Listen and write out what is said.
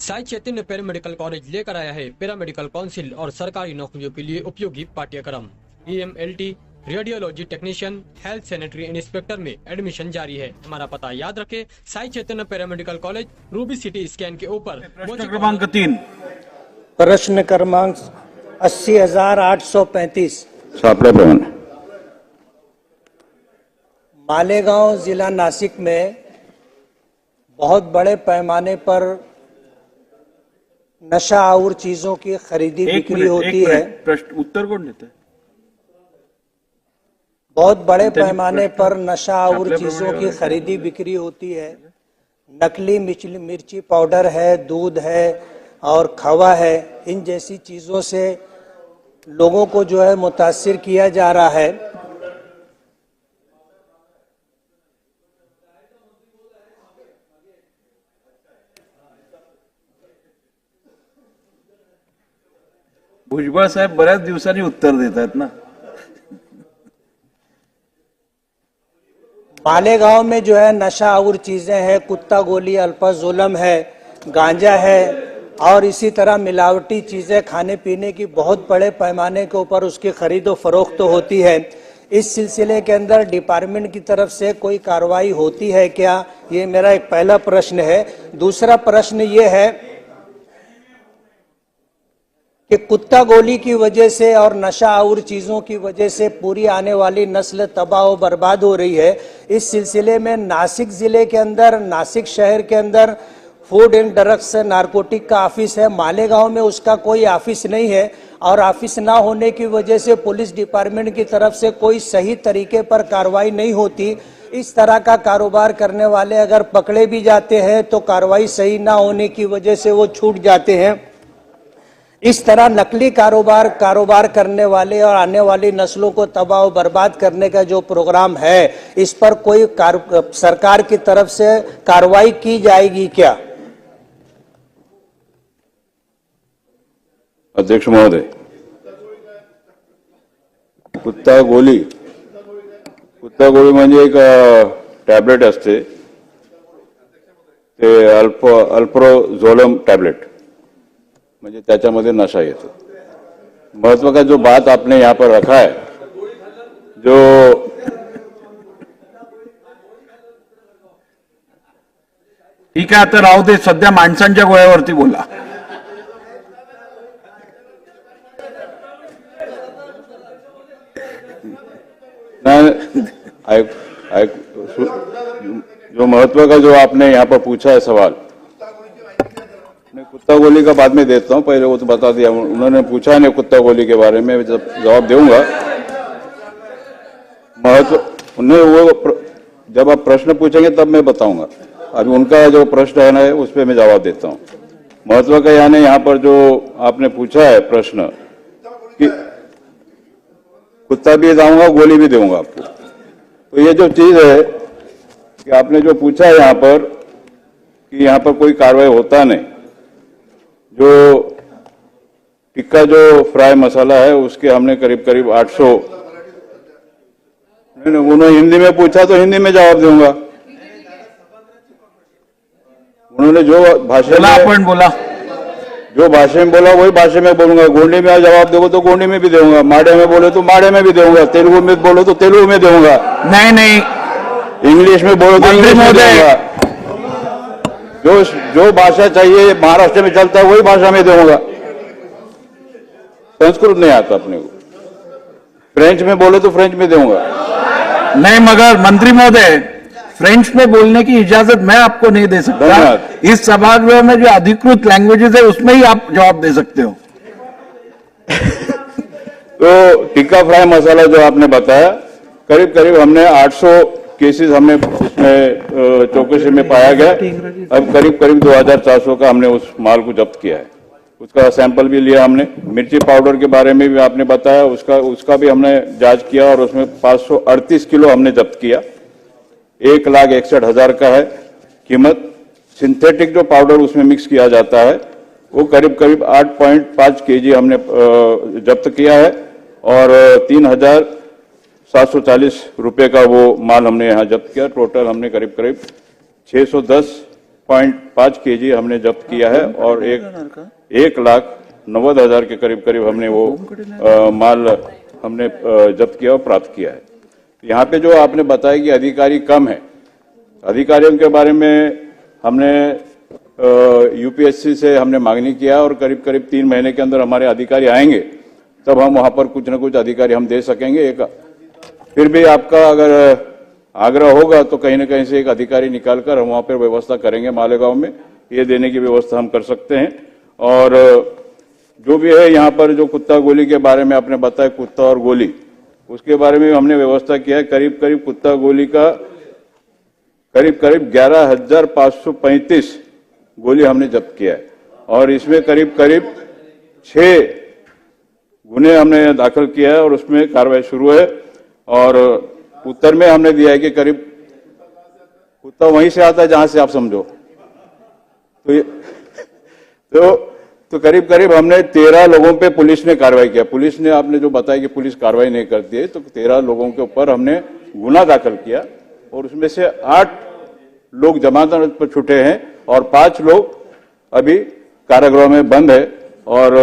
Sai Chaitanya paramedical college लेकर आया है पैरामेडिकल काउंसिल और सरकारी नौकरियों के लिए उपयोगी पाठ्यक्रम। EMLT, radiology technician, health sanitary inspector में एडमिशन जारी है। हमारा पता याद रखें, Sai Chaitanya paramedical college, Ruby City Scan के ऊपर। प्रश्न क्रमांक 3। प्रश्न क्रमांक 80,835 छापल्याप्रमाणे मालेगांव जिला नासिक में बहुत बड़े पैमाने पर नशा और चीजों की खरीदी बिक्री होती है। प्रश्न उत्तर कौन देता है? बहुत बड़े पैमाने पर नशा और चीजों की खरीदी बिक्री होती है। नकली मिर्ची पाउडर है, दूध है और खवा है। इन जैसी चीजों से लोगों को जो है मुतासिर किया जा रहा है। भुजबळ साहेब बऱ्याच दिवसांनी उत्तर देत आहेत ना। मालेगांव में जो है नशा और चीजें हैं, कुत्ता गोली, अल्पाजुलम है, गांजा है और इसी तरह मिलावटी चीजें खाने पीने की बहुत बड़े पैमाने के ऊपर उसकी खरीदो फरोख्त होती है। इस सिलसिले के अंदर डिपार्टमेंट की तरफ से कोई कार्रवाई होती है क्या? ये मेरा एक पहला प्रश्न है। दूसरा प्रश्न ये है कि कुत्ता गोली की वजह से और नशा और चीजों की वजह से पूरी आने वाली नस्ल तबाह और बर्बाद हो रही है। इस सिलसिले में नासिक जिले के अंदर, नासिक शहर के अंदर फूड एंड ड्रग्स नारकोटिक का ऑफिस है। मालेगांव में उसका कोई ऑफिस नहीं है और ऑफिस ना होने की वजह से पुलिस डिपार्टमेंट की तरफ से कोई सही तरीके पर कार्रवाई नहीं होती। इस तरह का कारोबार करने वाले अगर पकड़े भी जाते हैं तो कार्रवाई सही ना होने की वजह से वो छूट जाते हैं। इस तरह नकली कारोबार करने वाले और आने वाली नस्लों को तबाह और बर्बाद करने का जो प्रोग्राम है, इस पर कोई सरकार की तरफ से कार्रवाई की जाएगी क्या? अध्यक्ष महोदय, कुत्ता गोळी म्हणजे एक टॅबलेट असते, ते अल्प्रोझोलम टैबलेट, म्हणजे त्याच्यामध्ये नशा येतो। महत्व का जो बात आपने यहाँ पर रखा है, जो ठीक आहे, आता राहू दे, सध्या माणसांच्या गोळ्यावरती बोला। जो महत्व का जो आपने यहाँ पर पूछा है सवाल, मैं कुत्ता गोली का बाद में देता हूं, पहले वो तो बता दिया। उन्होंने पूछा नहीं कुत्ता गोली के बारे में, जब जवाब दूंगा। महत्व उन्हें वो जब आप प्रश्न पूछेंगे तब मैं बताऊंगा। अभी उनका जो प्रश्न है ना, उस पर मैं जवाब देता हूं। महत्व का यानी यहाँ पर जो आपने पूछा है प्रश्न कि कुत्ता भी जाऊंगा, गोली भी दूंगा आपको। तो ये जो चीज है कि आपने जो पूछा है यहाँ पर कि यहाँ पर कोई कार्रवाई होता नहीं, जो टिक्का जो फ्राई मसाला है उसके हमने करीब 800, उन्होंने हिंदी में पूछा तो हिंदी में जवाब दूंगा। उन्होंने जो भाषा में बोला, जो भाषा में बोला वही भाषा में बोलूंगा। गोंडी में जवाब दोगे तो गोंडी में भी दूंगा, माड़े में बोले तो माड़े में भी दूंगा, तेलुगु में बोलो तो तेलुगु में दूंगा। नहीं, इंग्लिश में बोलो तो इंग्लिश में दूंगा। जो भाषा चाहिए महाराष्ट्र में चलता है वही भाषा में दूंगा। संस्कृत नहीं आता अपने को, फ्रेंच में बोले तो फ्रेंच में दूंगा। नहीं, मगर मंत्री महोदय, फ्रेंच में बोलने की इजाजत मैं आपको नहीं दे सकता। इस सभागृह में जो अधिकृत लैंग्वेजेस है उसमें ही आप जवाब दे सकते हो। तो टिक्का फ्राई मसाला जो आपने बताया, करीब हमने 800 केसेस हमने उसमें चौकसी में पाया गया। अब करीब 2400 का हमने उस माल को जब्त किया है। उसका सैंपल भी लिया हमने। मिर्ची पाउडर के बारे में भी आपने बताया, उसका भी हमने जांच किया और उसमें 538 किलो हमने जब्त किया। 1,61,000 का है कीमत। सिंथेटिक जो पाउडर उसमें मिक्स किया जाता है वो करीब 8.5 kg हमने जब्त किया है और 3,740 रुपए का वो माल हमने यहाँ जब्त किया। टोटल हमने करीब 610 1.5 केजी हमने जब्त किया है और 1,90,000 के करीब करीब हमने वो माल हमने जब्त किया और प्राप्त किया है। यहाँ पे जो आपने बताया कि अधिकारी कम है, अधिकारियों के बारे में हमने यूपीएससी से हमने मांगनी किया और करीब करीब 3 महीने के अंदर हमारे अधिकारी आएंगे, तब हम वहां पर कुछ न कुछ अधिकारी हम दे सकेंगे। फिर भी आपका अगर आग्रह होगा तो कहीं न कहीं से एक अधिकारी निकालकर हम वहां पर व्यवस्था करेंगे, मालेगांव में ये देने की व्यवस्था हम कर सकते हैं। और जो भी है यहाँ पर जो कुत्ता गोली के बारे में आपने बताया, कुत्ता और गोली, उसके बारे में हमने व्यवस्था किया है। करीब करीब कुत्ता गोली का करीब करीब 11,535 गोली हमने जब्त किया है और इसमें करीब करीब 6 गुने हमने दाखिल किया है और उसमें कार्रवाई शुरू है। और उत्तर में हमने दिया है कि करीब कुत्ता वहीं से आता है जहां से आप समझो, तो करीब करीब हमने 13 लोगों पे पुलिस ने कार्रवाई किया। पुलिस ने, आपने जो बताया कि पुलिस कार्रवाई नहीं करती है, तो 13 लोगों के ऊपर हमने गुना दाखिल किया और उसमें से 8 लोग जमानत पर छूटे हैं और 5 लोग अभी कारागृह में बंद है। और